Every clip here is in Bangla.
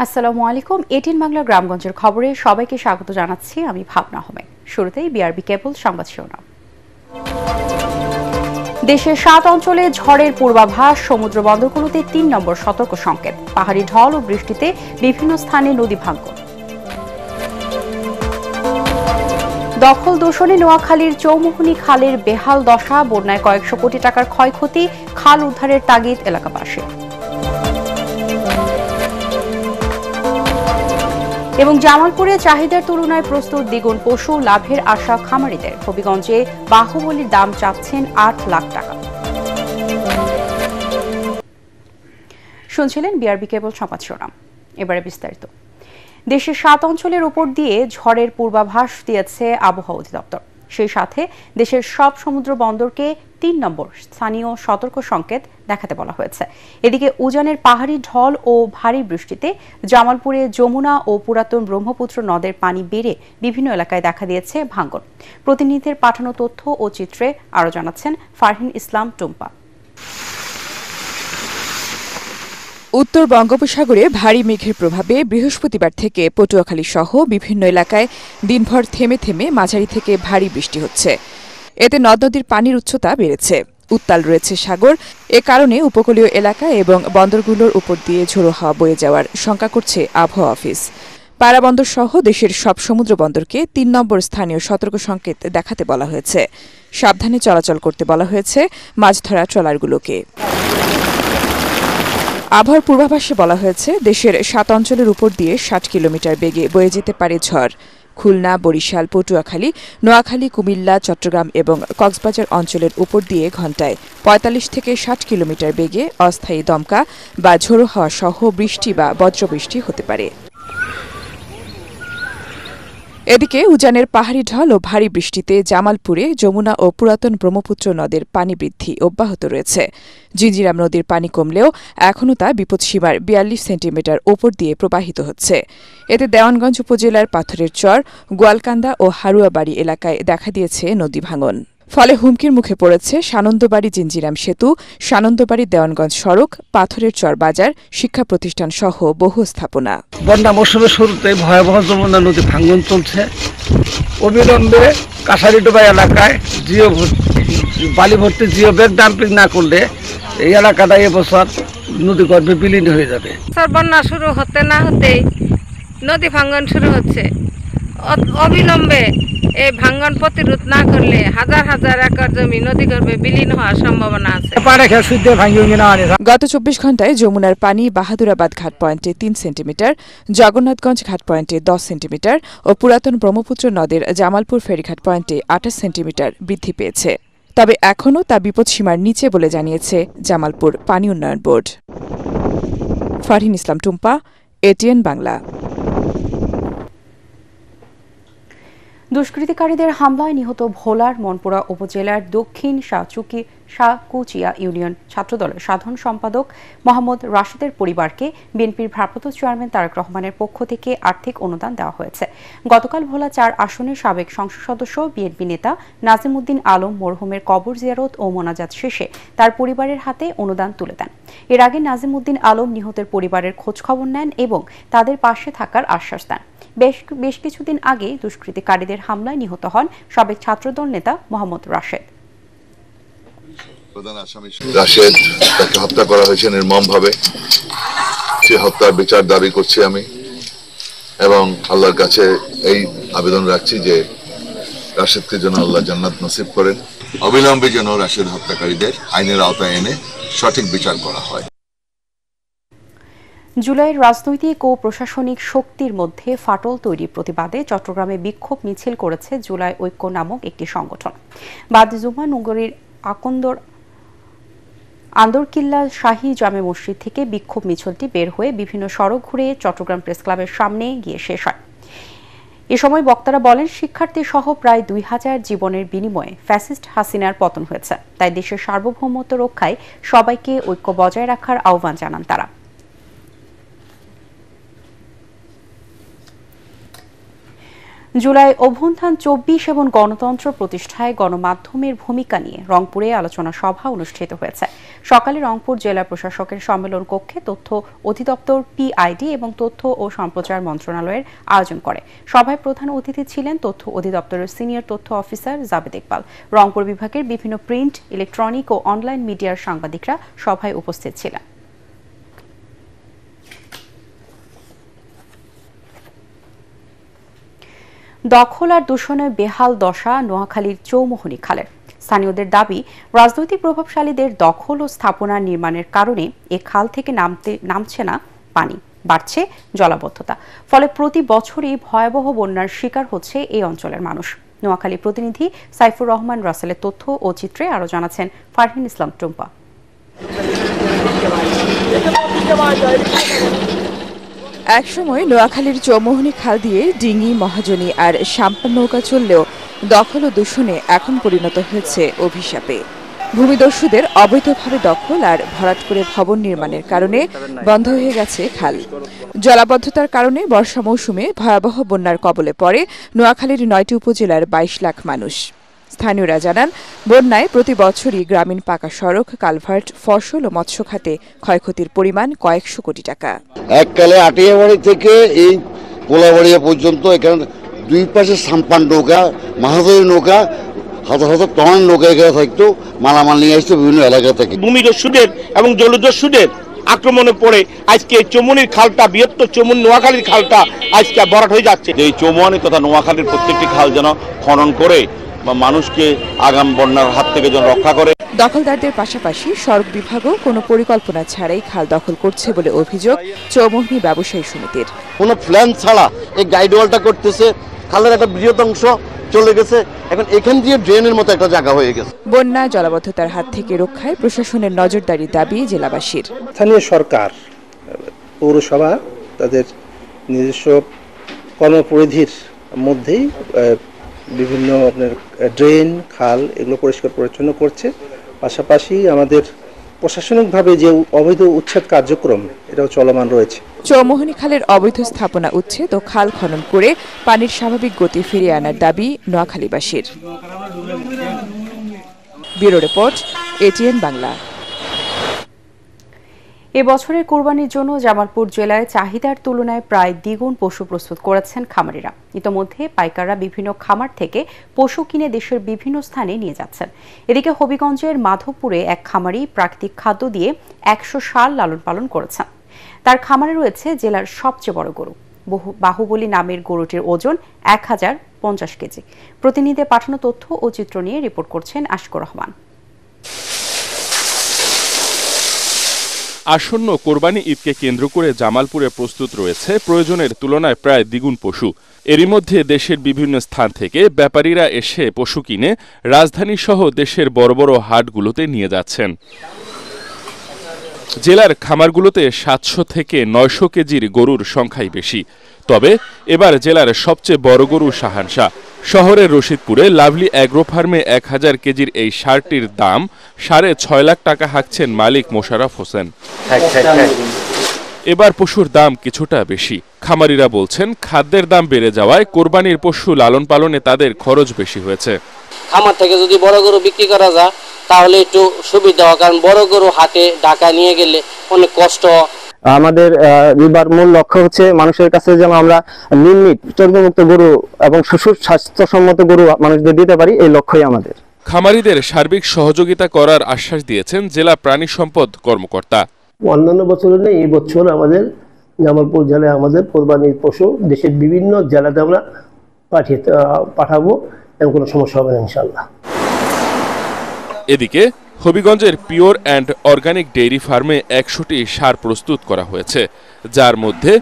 আসসালামু আলাইকুম। 18 বাংলা গ্রামগঞ্জের খবরে সবাইকে স্বাগত জানাচ্ছি আমি ভাবনা আহমেদ। শুরুতেই বিআরবি কেবল সংবাদ শিরোনাম। দেশের 7 অঞ্চলে ঝড়ের পূর্বাভাস, সমুদ্র বন্দরগুলোতে 3 নম্বর সতর্ক সংকেত, পাহাড়ি ঢল ও বৃষ্টিতে বিভিন্ন স্থানে নদী ভাঙন। দখল দূষণে নোয়াখালীর চৌমুহনী খালের বেহাল দশা, বন্যায় কয়েকশো কোটি টাকার ক্ষয়ক্ষতি, খাল উদ্ধারের তাগিদ এলাকাবাসী। এবং জামালপুরে চাহিদার তুলনায় প্রস্তুত দ্বিগুণ পশু, লাভের আশা খামারিদের। হবিগঞ্জে বাহুবলীর দাম চাচ্ছেন 8 লাখ টাকা। শুনছিলেন বিআরবি কেবল সংবাদ শিরোনাম। এবারে বিস্তারিত। দেশের 7 অঞ্চলের উপর দিয়ে ঝড়ের পূর্বাভাস দিয়েছে আবহাওয়া অধিদপ্তর। সেই সাথে দেশের সব সমুদ্র বন্দরকে 3 নম্বর স্থানীয় সতর্ক সংকেত দেখাতে বলা হয়েছে। এদিকে উজানের পাহাড়ি ঢল ও ভারী বৃষ্টিতে জামালপুরে যমুনা ও পুরাতন ব্রহ্মপুত্র নদের পানি বেড়ে বিভিন্ন এলাকায় দেখা দিয়েছে ভাঙন। প্রতিনিধিদের পাঠানো তথ্য ও চিত্রে আরও জানাচ্ছেন ফারহিন ইসলাম টুম্পা। উত্তর বঙ্গোপসাগরে ভারী মেঘের প্রভাবে বৃহস্পতিবার থেকে পটুয়াখালী সহ বিভিন্ন এলাকায় দিনভর থেমে থেমে মাঝারি থেকে ভারী বৃষ্টি হচ্ছে। এতে নদ নদীর পানির উচ্চতা বেড়েছে, উত্তাল রয়েছে সাগর। এ কারণে উপকূলীয় এলাকা এবং বন্দরগুলোর উপর দিয়ে ঝোড়ো হাওয়া বয়ে যাওয়ার শঙ্কা করছে আবহাওয়া অফিস। পায়রা বন্দর সহ দেশের সব সমুদ্র বন্দরকে 3 নম্বর স্থানীয় সতর্ক সংকেত দেখাতে বলা হয়েছে। সাবধানে চলাচল করতে বলা হয়েছে মাছ ধরা ট্রলারগুলোকে। আবহাওয়ার পূর্বাভাসে বলা হয়েছে দেশের 7 অঞ্চলের উপর দিয়ে 60 কিলোমিটার বেগে বয়ে যেতে পারে ঝড়। খুলনা, বরিশাল, পটুয়াখালী, নোয়াখালী, কুমিল্লা, চট্টগ্রাম এবং কক্সবাজার অঞ্চলের উপর দিয়ে ঘণ্টায় 45 থেকে 60 কিলোমিটার বেগে অস্থায়ী দমকা বা ঝোড়ো হাওয়া সহ বৃষ্টি বা বজ্রবৃষ্টি হতে পারে। এদিকে উজানের পাহাড়ি ঢল ও ভারী বৃষ্টিতে জামালপুরে যমুনা ও পুরাতন ব্রহ্মপুত্র নদের পানি বৃদ্ধি অব্যাহত রয়েছে। জিঞ্জিরাম নদীর পানি কমলেও এখনও তা বিপদসীমার 42 সেন্টিমিটার ওপর দিয়ে প্রবাহিত হচ্ছে। এতে দেওয়ানগঞ্জ উপজেলার পাথরের চর, গোয়ালকান্দা ও হারুয়াবাড়ি এলাকায় দেখা দিয়েছে নদী ভাঙন। ফলে হুমকির মুখে পড়েছে সানন্দবাড়ি জিঞ্জিরাম সেতু, সানন্দবাড়ি দেওয়ানগঞ্জ সড়ক, পাথরের চর বাজার, শিক্ষা প্রতিষ্ঠান সহ বহু স্থাপনা। বন্যা মৌসুমের শুরুতে ভয়াবহ যমুনা নদী ভাঙন চলছে। অবিলম্বে কাছারিডোবা এলাকায় বালি ভর্তি জিও ব্যাগ ডাম্পিং না করলে এই এলাকাটা এবছর নদীগর্ভে বিলীন হয়ে যাবে। বন্যা শুরু হতে না হতেই নদী ভাঙন শুরু হচ্ছে। অবিলম্বে এই ভাঙন প্রতিরোধ না করলে হাজার হাজার একর জমি নদীগর্ভে বিলীন হওয়ার সম্ভাবনা আছে। গত 24 ঘণ্টায় যমুনার পানি বাহাদুরাবাদ ঘাট পয়েন্টে 3 সেন্টিমিটার, জগন্নাথগঞ্জ ঘাট পয়েন্টে 10 সেন্টিমিটার ও পুরাতন ব্রহ্মপুত্র নদের জামালপুর ফেরিঘাট পয়েন্টে 28 সেন্টিমিটার বৃদ্ধি পেয়েছে। তবে এখনও তা বিপদসীমার নিচে বলে জানিয়েছে জামালপুর পানি উন্নয়ন বোর্ড। ফারহিন ইসলাম টুম্পা, এটিএন বাংলা। দুষ্কৃতিকারীদের হামলায় নিহত ভোলার মনপুরা উপজেলার দক্ষিণ শাহকুচিয়া ইউনিয়ন ছাত্রদলের সাধারণ সম্পাদক মোহাম্মদ রাশেদের পরিবারকে বিএনপির ভারপ্রাপ্ত চেয়ারম্যান তারেক রহমানের পক্ষ থেকে আর্থিক অনুদান দেওয়া হয়েছে। গতকাল ভোলা 4 আসনের সাবেক সংসদ সদস্য বিএনপি নেতা নাজিম উদ্দিন আলম মরহুমের কবর জিয়ারত ও মোনাজাত শেষে তার পরিবারের হাতে অনুদান তুলে দেন। এর আগে নাজিম উদ্দিন আলম নিহতের পরিবারের খোঁজখবর নেন এবং তাদের পাশে থাকার আশ্বাস দেন। বেশ কিছুদিন আগে দুষ্কৃতিকারীদের হামলায় নিহত হন সাবেক ছাত্রদল নেতা মোহাম্মদ রাশেদ। প্রধান আসামি রাশেদ, তাকে হত্যা করা হয়েছে নির্মমভাবে। সে হত্যার বিচার দাবি করছি আমি এবং আল্লাহর কাছে এই আবেদন রাখছি যে রাশেদকে যেন আল্লাহ জান্নাত নসিব করেন। অবিলম্বে যেন রাশেদ হত্যাকারীদের আইনের আওতায় এনে সঠিক বিচার করা হয়। জুলাইয়ের রাজনৈতিক ও প্রশাসনিক শক্তির মধ্যে ফাটল তৈরির প্রতিবাদে চট্টগ্রামে বিক্ষোভ মিছিল করেছে জুলাই ঐক্য নামক একটি সংগঠন। বাদ জুমা নগরীর আন্দরকিল্লা শাহী জামে মসজিদ থেকে বিক্ষোভ মিছিলটি বের হয়ে বিভিন্ন সড়ক ঘুরে চট্টগ্রাম প্রেস ক্লাবের সামনে গিয়ে শেষ হয়। এ সময় বক্তারা বলেন, শিক্ষার্থী সহ প্রায় 2000 জীবনের বিনিময়ে ফ্যাসিস্ট হাসিনার পতন হয়েছে। তাই দেশের সার্বভৌমত্ব রক্ষায় সবাইকে ঐক্য বজায় রাখার আহ্বান জানান তারা। জুলাই অভ্যুত্থান ২৪ এবং গণতন্ত্র প্রতিষ্ঠায় গণমাধ্যমের ভূমিকা নিয়ে রংপুরে আলোচনা সভা অনুষ্ঠিত হয়েছে। সকালে রংপুর জেলা প্রশাসকের সম্মেলন কক্ষে তথ্য অধিদপ্তর পিআইডি এবং তথ্য ও সম্প্রচার মন্ত্রণালয়ের আয়োজন করে। সভায় প্রধান অতিথি ছিলেন তথ্য অধিদপ্তরের সিনিয়র তথ্য অফিসার জাবেদ ইকবাল। রংপুর বিভাগের বিভিন্ন প্রিন্ট, ইলেকট্রনিক ও অনলাইন মিডিয়ার সাংবাদিকরা সভায় উপস্থিত ছিলেন। দখল আর দূষণে বেহাল দশা নোয়াখালীর চৌমোহনী খালের। স্থানীয়দের দাবি, রাজনৈতিক প্রভাবশালীদের দখল ও স্থাপনা নির্মাণের কারণে এ খাল থেকে নামছে না পানি, বাড়ছে জলাবদ্ধতা। ফলে প্রতি বছরই ভয়াবহ বন্যার শিকার হচ্ছে এই অঞ্চলের মানুষ। নোয়াখালী প্রতিনিধি সাইফুর রহমান রাসেলের তথ্য ও চিত্রে আরও জানাচ্ছেন ফারহিন ইসলাম টুম্পা। একসময় নোয়াখালীর চৌমোহনী খাল দিয়ে ডিঙি, মহাজনী আর সাম্পান নৌকা চললেও দখল ও দূষণে এখন পরিণত হয়েছে অভিশাপে। ভূমিদস্যুদের অবৈধভাবে দখল আর ভরাট করে ভবন নির্মাণের কারণে বন্ধ হয়ে গেছে খাল। জলাবদ্ধতার কারণে বর্ষা মৌসুমে ভয়াবহ বন্যার কবলে পড়ে নোয়াখালীর ৯টি উপজেলার ২২ লাখ মানুষ। স্থানীয়রা জানান, বন্যায় প্রতি বছরই গ্রামীণ পাকা সড়ক, কালভার্ট, ফসল ও মৎস্য খাতে ক্ষয়ক্ষতির পরিমাণ কয়েকশো কোটি টাকা। এককালে আটিয়াবাড়ি থেকে এই কোলাবাড়িয়া পর্যন্ত এখানে দুই পাশে সাম্পান নৌকা, মাহাজনী নৌকা, হাজার হাজার টন নৌকা এখানে থাকতো, মালামাল নিয়ে আসতো বিভিন্ন এলাকা থেকে। ভূমিদস্যুদের এবং জলদস্যুদের আক্রমণে পড়ে আজকে চৌমোহনীর খালটা, বৃহত্তর চৌমোহনী নোয়াখালীর খালটা আজকে ভরাট হয়ে যাচ্ছে। এই চৌমোহনী তথা নোয়াখালীর প্রত্যেকটি খাল যেন খনন করে মানুষকে আগাম বন্যার হাত থেকে যেন রক্ষা করে। দখলদারদের পাশাপাশি সড়ক বিভাগও কোনো পরিকল্পনা ছাড়াই খাল দখল করছে বলে অভিযোগ চৌমোহনী ব্যবসায়ী সমিতির। কোনো প্ল্যান ছাড়া এই গাইড ওয়ালটা করতেছে, খালের একটা বৃহৎ অংশ চলে গেছে, এখন এখান দিয়ে ড্রেনের মতো একটা জায়গা হয়ে গেছে। বন্যা জলাবদ্ধতার হাত থেকে রক্ষায় প্রশাসনের নজরদারি দাবি জেলাবাসীর। স্থানীয় সরকার, পৌরসভা তাদের নিজস্ব কর্মপরিধির মধ্যেই বিভিন্ন আপনার ড্রেন, খাল এগুলো পরিষ্কার পরিচ্ছন্ন করছে। পাশাপাশি আমাদের প্রশাসনিকভাবে যে অবৈধ উচ্ছেদ কার্যক্রম এটাও চলমান রয়েছে। চৌমোহনী খালের অবৈধ স্থাপনা উচ্ছেদ ও খাল খনন করে পানির স্বাভাবিক গতি ফিরিয়ে আনার দাবি নোয়াখালীবাসীর। Bureau report, ATN Bangla. এবছরের কোরবানির জন্য জামালপুর জেলায় চাহিদার তুলনায় প্রায় দ্বিগুণ পশু প্রস্তুত করেছেন খামারিরা। ইতোমধ্যে পাইকাররা বিভিন্ন খামার থেকে পশু কিনে দেশের বিভিন্ন স্থানে নিয়ে যাচ্ছেন। এদিকে হবিগঞ্জের মাধবপুরে এক খামারি প্রাকৃতিক খাদ্য দিয়ে ১০০ ষাঁড় লালন পালন করেছেন। তার খামারে রয়েছে জেলার সবচেয়ে বড় গরু। বাহুবলী নামের গরুটির ওজন ১০৫০ কেজি। প্রতিনিধিদের পাঠানো তথ্য ও চিত্র নিয়ে রিপোর্ট করছেন আশকুর রহমান। আসন্ন কোরবানি ঈদকে কেন্দ্র করে জামালপুরে প্রস্তুত রয়েছে প্রয়োজনের তুলনায় প্রায় দ্বিগুণ পশু। এরই মধ্যে দেশের বিভিন্ন স্থান থেকে ব্যাপারীরা এসে পশু কিনে রাজধানী সহ দেশের বড় বড় হাটগুলোতে নিয়ে যাচ্ছেন। জেলার খামারগুলোতে ৭০০ থেকে ৯০০ কেজির গরুর সংখ্যাই বেশি। তবে এবার জেলার সবচেয়ে বড় গরু শাহানশা। শহরের রশিদপুরে লাভলি অ্যাগ্রো ফার্মে ১০০০ কেজির এই ষাঁড়টির দাম ৬.৫ লাখ টাকা হাঁকছেন মালিক মোশাররফ হোসেন। এবার পশুর দাম কিছুটা বেশি। খামারিরা বলছেন, খাদ্যের দাম বেড়ে যাওয়ায় কোরবানির পশু লালন পালনে তাদের খরচ বেশি হয়েছে। খামার থেকে যদি বড় গরু বিক্রি করা যায় তাহলে একটু সুবিধা হয়, কারণ বড় গরু হাটে ঢাকা নিয়ে গেলে অনেক কষ্ট। আমাদের এবার মূল লক্ষ্য হচ্ছে মানুষের কাছে যেন আমরা নির্মিত চর্বমুক্ত গরু এবং স্বাস্থ্যসম্মত গরু মানুষদের দিতে পারি, এই লক্ষ্যই আমাদের। খামারিদের সার্বিক সহযোগিতা করার আশ্বাস দিয়েছেন জেলা প্রাণী সম্পদ কর্মকর্তা। অন্যান্য বছরের নেই, এই বছর আমাদের জামালপুর জেলায় আমাদের কোরবানির পশু দেশের বিভিন্ন জেলাতে আমরা পাঠাবো এবং কোনো সমস্যা হবে না ইনশাআল্লাহ। এদিকে হবিগঞ্জের পিওর অ্যান্ড অর্গানিক ডেইরি ফার্মে ১০০টি ষাঁড় প্রস্তুত করা হয়েছে, যার মধ্যে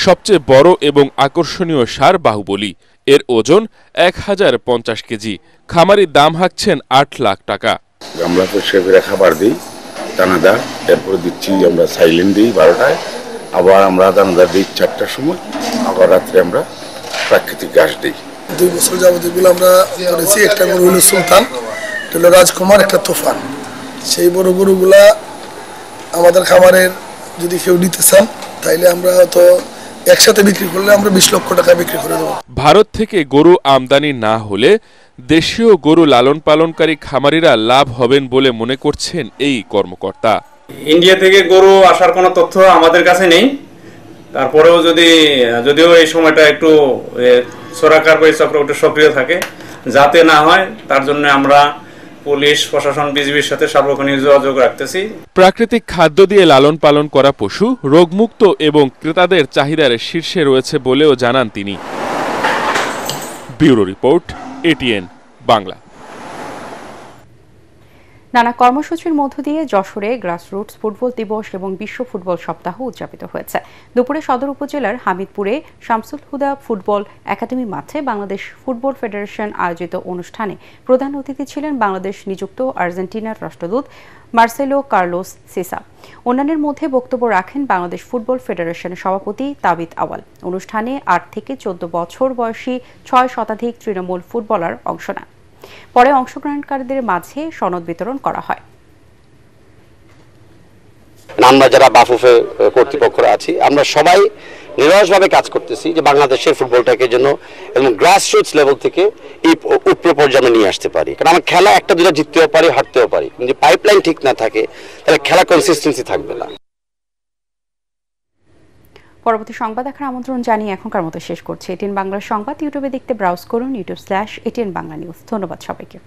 সবচেয়ে বড় এবং আকর্ষণীয় ষাঁড় বাহুবলী। এর ওজন ১০৫০ কেজি। খামারির দাম হাঁকছেন ৮ লাখ টাকা। আমরা তো সেভেরা খাবার দিই, দানাদার, এরপরে দিচ্ছি আমরা সাইলেন্ট দিই 12টায়, আবার আমরা দানাদার দিই ৪টার সময়, আবার রাত্রে আমরা প্রাকৃতিক ঘাস দিই। ২ বছর যাবত এগুলো আমরা করেছি। একটা গরু হলো সুলতান, একটা হলো রাজকুমার, একটা তুফান। সেই বড় গরুগুলা আমাদের খামারের যদি কেউ নিতে চান তাইলে আমরা হয়তো একসাথে বিক্রি করলে আমরা 20 লক্ষ টাকা বিক্রি করে দেবো। ভারত থেকে গরু আমদানি না হলে দেশীয় গরু লালন পালনকারী খামারিরা লাভ হবেন বলে মনে করছেন এই কর্মকর্তা। ইন্ডিয়া থেকে গরু আসার কোনো তথ্য আমাদের কাছে নেই, তারপরেও যদিও এই সময়টা একটু চোরাকার বা চক্র সক্রিয় থাকে, যাতে না হয় তার জন্য আমরা পুলিশ প্রশাসন বিজিবির সাথে সার্বক্ষণিক যোগাযোগ রাখতেছি। প্রাকৃতিক খাদ্য দিয়ে লালন পালন করা পশু রোগমুক্ত এবং ক্রেতাদের চাহিদার শীর্ষে রয়েছে বলেও জানান তিনি। Bureau report, ATN Bangla. নানা কর্মসূচির মধ্য দিয়ে যশোরে গ্রাসরুটস ফুটবল দিবস এবং বিশ্ব ফুটবল সপ্তাহ উদযাপিত হয়েছে। দুপুরে সদর উপজেলার হামিদপুরে শামসুল হুদা ফুটবল একাডেমি মাঠে বাংলাদেশ ফুটবল ফেডারেশন আয়োজিত অনুষ্ঠানে প্রধান অতিথি ছিলেন বাংলাদেশ নিযুক্ত আর্জেন্টিনার রাষ্ট্রদূত মার্সেলো কার্লোস সিসা। অন্যান্যের মধ্যে বক্তব্য রাখেন বাংলাদেশ ফুটবল ফেডারেশনের সভাপতি তাবিত আওয়াল। অনুষ্ঠানে 8 থেকে 14 বছর বয়সী 6 শতাধিক তৃণমূল ফুটবলার অংশ নেন। পরে অংশগ্রহণকারীদের মাঝে সনদ বিতরণ করা হয়। আমরা যারা বাফুফে কর্তৃপক্ষরা আছি, আমরা সবাই নিরলসভাবে কাজ করতেছি যে বাংলাদেশের ফুটবলটাকে জন্য এবং গ্রাসরুটস লেভেল থেকে এই উপর পর্যায়ে নিয়ে আসতে পারি। কারণ আমরা খেলা একটা দুটা জিততেও পারি, হারতেও পারি, কিন্তু পাইপলাইন ঠিক না থাকে তাহলে খেলা কনসিস্টেন্সি থাকবে না। পরবর্তী সংবাদ দেখার আমন্ত্রণ জানিয়ে এখনকার মতো শেষ করছি। এটিএন বাংলার সংবাদ ইউটিউবে দেখতে ব্রাউজ করুন youtube/ATN Bangla News। ধন্যবাদ সবাইকে।